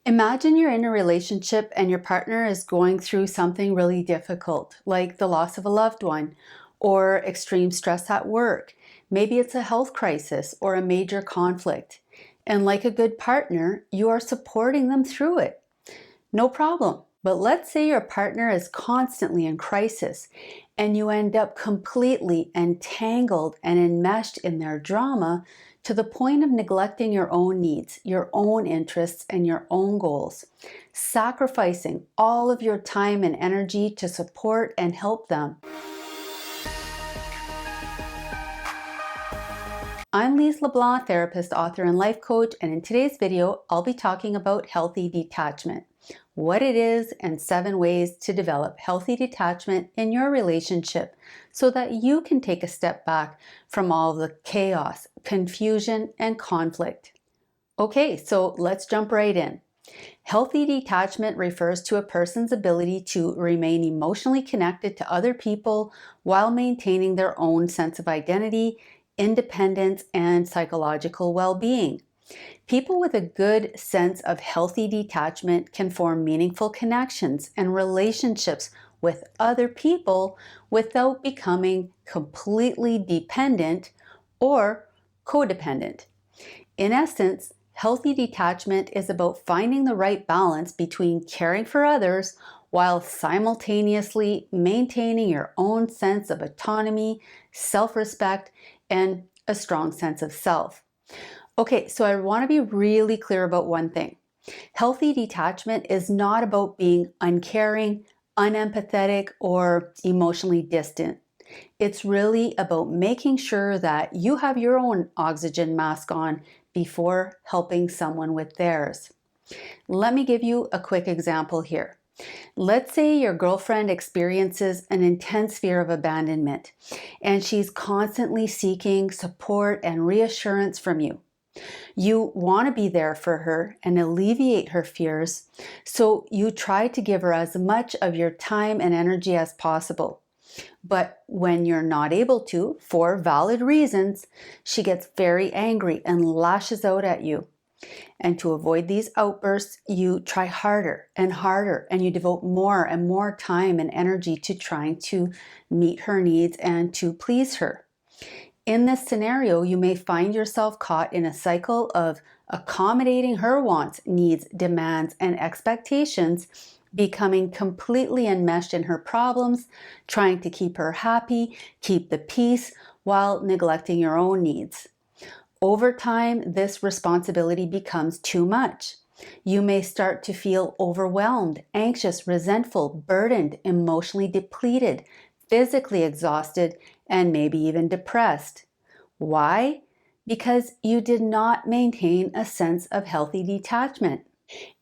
Imagine you're in a relationship and your partner is going through something really difficult, like the loss of a loved one or extreme stress at work. Maybe it's a health crisis or a major conflict. And like a good partner, you are supporting them through it. No problem. But let's say your partner is constantly in crisis and you end up completely entangled and enmeshed in their drama to the point of neglecting your own needs, your own interests, and your own goals, sacrificing all of your time and energy to support and help them. I'm Lise Leblanc, therapist, author, and life coach, and in today's video, I'll be talking about healthy detachment, what it is, and 7 ways to develop healthy detachment in your relationship so that you can take a step back from all the chaos, confusion, and conflict. Okay, so let's jump right in. Healthy detachment refers to a person's ability to remain emotionally connected to other people while maintaining their own sense of identity, independence, and psychological well-being. People with a good sense of healthy detachment can form meaningful connections and relationships with other people without becoming completely dependent or codependent. In essence, healthy detachment is about finding the right balance between caring for others while simultaneously maintaining your own sense of autonomy, self-respect, and a strong sense of self. Okay, so I want to be really clear about one thing. Healthy detachment is not about being uncaring, unempathetic, or emotionally distant. It's really about making sure that you have your own oxygen mask on before helping someone with theirs. Let me give you a quick example here. Let's say your girlfriend experiences an intense fear of abandonment, and she's constantly seeking support and reassurance from you. You want to be there for her and alleviate her fears, so you try to give her as much of your time and energy as possible. But when you're not able to, for valid reasons, she gets very angry and lashes out at you. And to avoid these outbursts, you try harder and harder, and you devote more and more time and energy to trying to meet her needs and to please her. In this scenario, you may find yourself caught in a cycle of accommodating her wants, needs, demands, and expectations, becoming completely enmeshed in her problems, trying to keep her happy, keep the peace, while neglecting your own needs. Over time, this responsibility becomes too much. You may start to feel overwhelmed, anxious, resentful, burdened, emotionally depleted, physically exhausted, and maybe even depressed. Why? Because you did not maintain a sense of healthy detachment.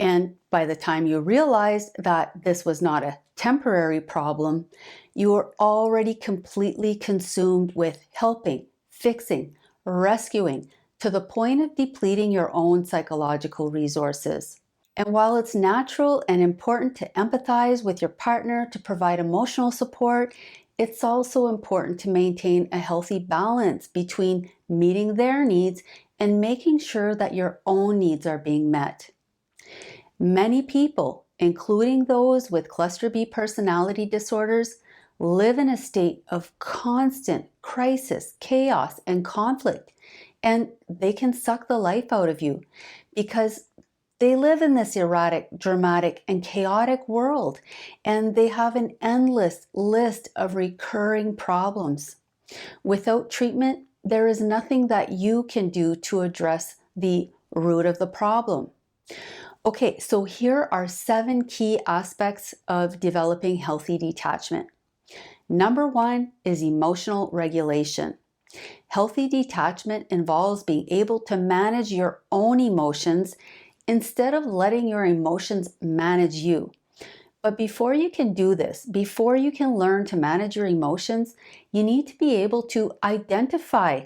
And by the time you realized that this was not a temporary problem, you were already completely consumed with helping, fixing, rescuing, to the point of depleting your own psychological resources. And while it's natural and important to empathize with your partner to provide emotional support, it's also important to maintain a healthy balance between meeting their needs and making sure that your own needs are being met. Many people, including those with cluster B personality disorders, live in a state of constant crisis, chaos, and conflict, and they can suck the life out of you because they live in this erratic, dramatic, and chaotic world, and they have an endless list of recurring problems. Without treatment, there is nothing that you can do to address the root of the problem. Okay, so here are 7 key aspects of developing healthy detachment. Number 1 is emotional regulation. Healthy detachment involves being able to manage your own emotions instead of letting your emotions manage you. But before you can do this, before you can learn to manage your emotions, you need to be able to identify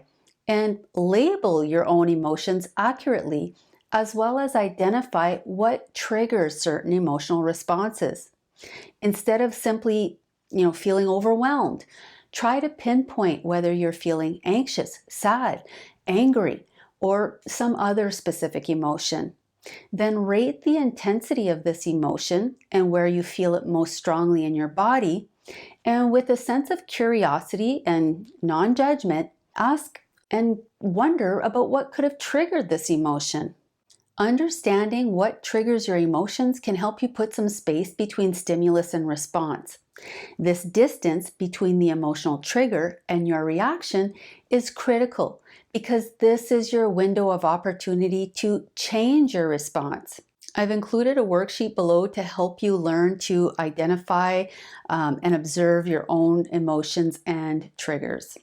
and label your own emotions accurately, as well as identify what triggers certain emotional responses. Instead of simply, feeling overwhelmed, try to pinpoint whether you're feeling anxious, sad, angry, or some other specific emotion. Then rate the intensity of this emotion and where you feel it most strongly in your body. And with a sense of curiosity and non-judgment, ask and wonder about what could have triggered this emotion. Understanding what triggers your emotions can help you put some space between stimulus and response. This distance between the emotional trigger and your reaction is critical because this is your window of opportunity to change your response. I've included a worksheet below to help you learn to identify and observe your own emotions and triggers.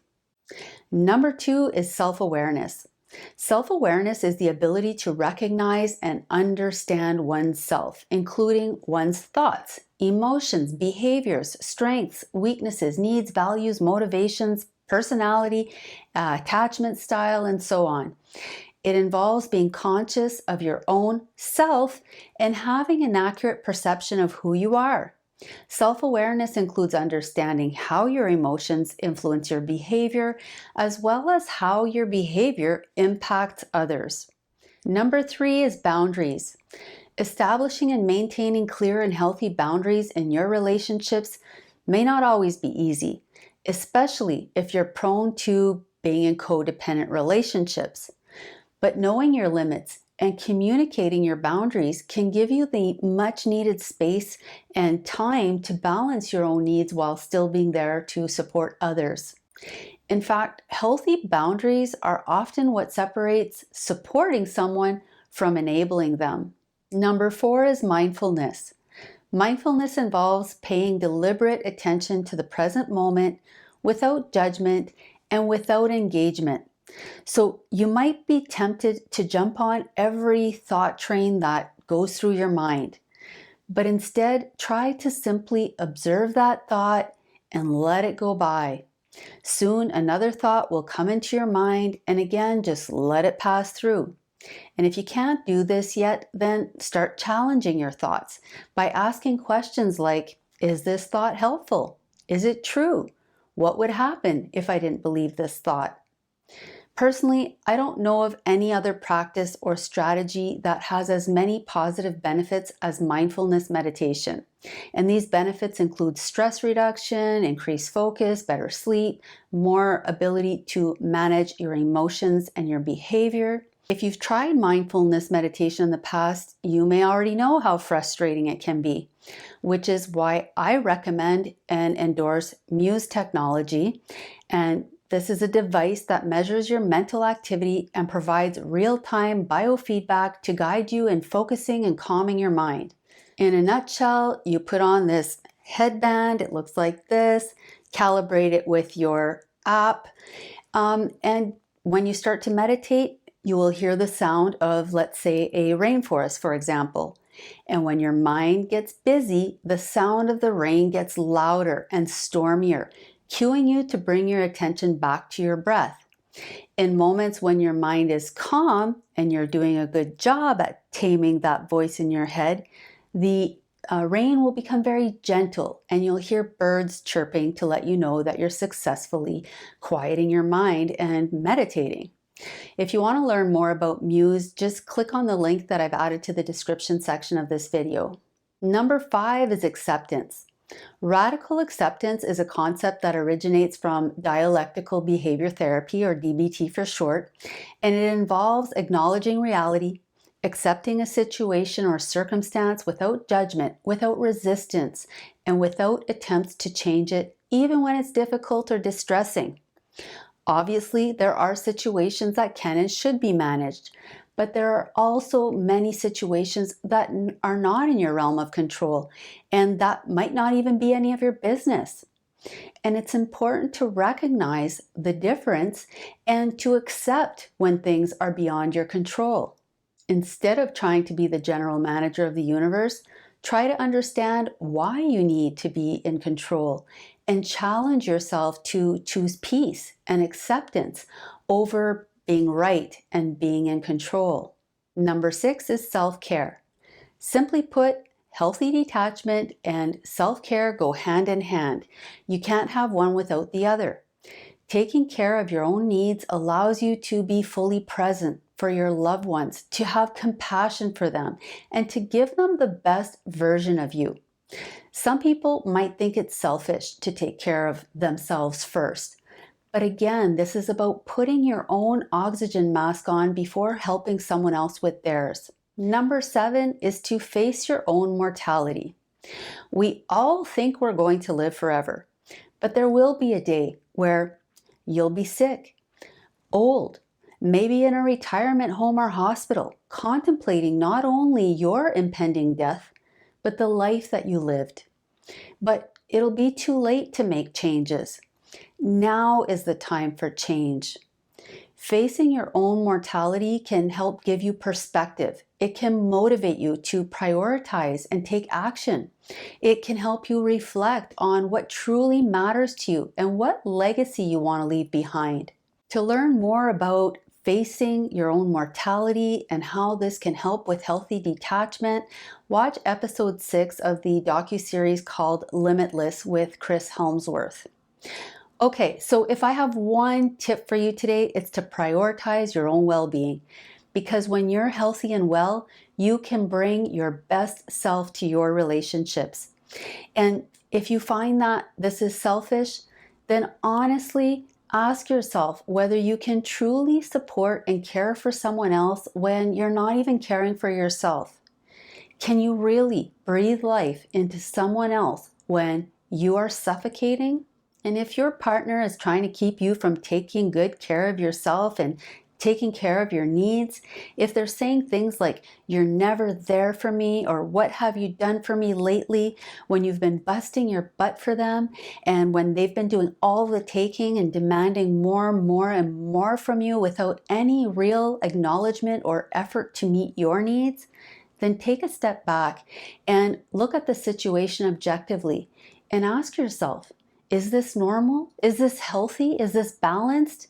Number 2 is self-awareness. Self-awareness is the ability to recognize and understand oneself, including one's thoughts, emotions, behaviors, strengths, weaknesses, needs, values, motivations, personality, attachment style, and so on. It involves being conscious of your own self and having an accurate perception of who you are. Self-awareness includes understanding how your emotions influence your behavior, as well as how your behavior impacts others. Number 3 is boundaries. Establishing and maintaining clear and healthy boundaries in your relationships may not always be easy, especially if you're prone to being in codependent relationships. But knowing your limits and communicating your boundaries can give you the much needed space and time to balance your own needs while still being there to support others. In fact, healthy boundaries are often what separates supporting someone from enabling them. Number 4 is mindfulness. Mindfulness involves paying deliberate attention to the present moment without judgment and without engagement. So you might be tempted to jump on every thought train that goes through your mind, but instead try to simply observe that thought and let it go by. Soon another thought will come into your mind, and again, just let it pass through. And if you can't do this yet, then start challenging your thoughts by asking questions like, is this thought helpful? Is it true? What would happen if I didn't believe this thought? Personally, I don't know of any other practice or strategy that has as many positive benefits as mindfulness meditation. And these benefits include stress reduction, increased focus, better sleep, more ability to manage your emotions and your behavior. If you've tried mindfulness meditation in the past, you may already know how frustrating it can be, which is why I recommend and endorse Muse technology. And this is a device that measures your mental activity and provides real-time biofeedback to guide you in focusing and calming your mind. In a nutshell, you put on this headband, it looks like this, calibrate it with your app, and when you start to meditate, you will hear the sound of, let's say, a rainforest, for example. And when your mind gets busy, the sound of the rain gets louder and stormier, cueing you to bring your attention back to your breath. In moments when your mind is calm and you're doing a good job at taming that voice in your head, the rain will become very gentle and you'll hear birds chirping to let you know that you're successfully quieting your mind and meditating. If you want to learn more about Muse, just click on the link that I've added to the description section of this video. Number 5 is acceptance. Radical acceptance is a concept that originates from dialectical behavior therapy, or DBT for short, and it involves acknowledging reality, accepting a situation or circumstance without judgment, without resistance, and without attempts to change it, even when it's difficult or distressing. Obviously, there are situations that can and should be managed, but there are also many situations that are not in your realm of control, and that might not even be any of your business. And it's important to recognize the difference and to accept when things are beyond your control. Instead of trying to be the general manager of the universe, try to understand why you need to be in control and challenge yourself to choose peace and acceptance over being right and being in control. Number 6 is self-care. Simply put, healthy detachment and self-care go hand in hand. You can't have one without the other. Taking care of your own needs allows you to be fully present, for your loved ones, to have compassion for them, and to give them the best version of you. Some people might think it's selfish to take care of themselves first. But again, this is about putting your own oxygen mask on before helping someone else with theirs. Number 7 is to face your own mortality. We all think we're going to live forever, but there will be a day where you'll be sick, old, maybe in a retirement home or hospital, contemplating not only your impending death, but the life that you lived. But it'll be too late to make changes. Now is the time for change. Facing your own mortality can help give you perspective. It can motivate you to prioritize and take action. It can help you reflect on what truly matters to you and what legacy you want to leave behind. To learn more about facing your own mortality and how this can help with healthy detachment, watch episode 6 of the docuseries called Limitless with Chris Helmsworth. Okay, so if I have one tip for you today, it's to prioritize your own well-being. Because when you're healthy and well, you can bring your best self to your relationships. And if you find that this is selfish, then honestly, ask yourself whether you can truly support and care for someone else when you're not even caring for yourself. Can you really breathe life into someone else when you are suffocating? And if your partner is trying to keep you from taking good care of yourself and taking care of your needs, if they're saying things like, "You're never there for me," or "What have you done for me lately?" when you've been busting your butt for them, and when they've been doing all the taking and demanding more and more from you without any real acknowledgement or effort to meet your needs, then take a step back and look at the situation objectively and ask yourself, is this normal? Is this healthy? Is this balanced?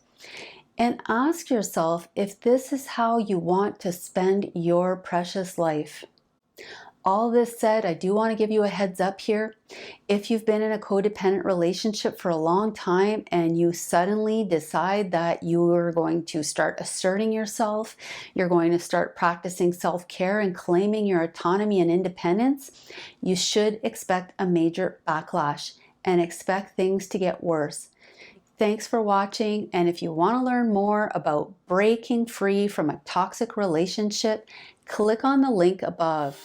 And ask yourself if this is how you want to spend your precious life. All this said, I do want to give you a heads up here. If you've been in a codependent relationship for a long time and you suddenly decide that you are going to start asserting yourself, you're going to start practicing self-care and claiming your autonomy and independence, you should expect a major backlash and expect things to get worse. Thanks for watching, and if you want to learn more about breaking free from a toxic relationship, click on the link above.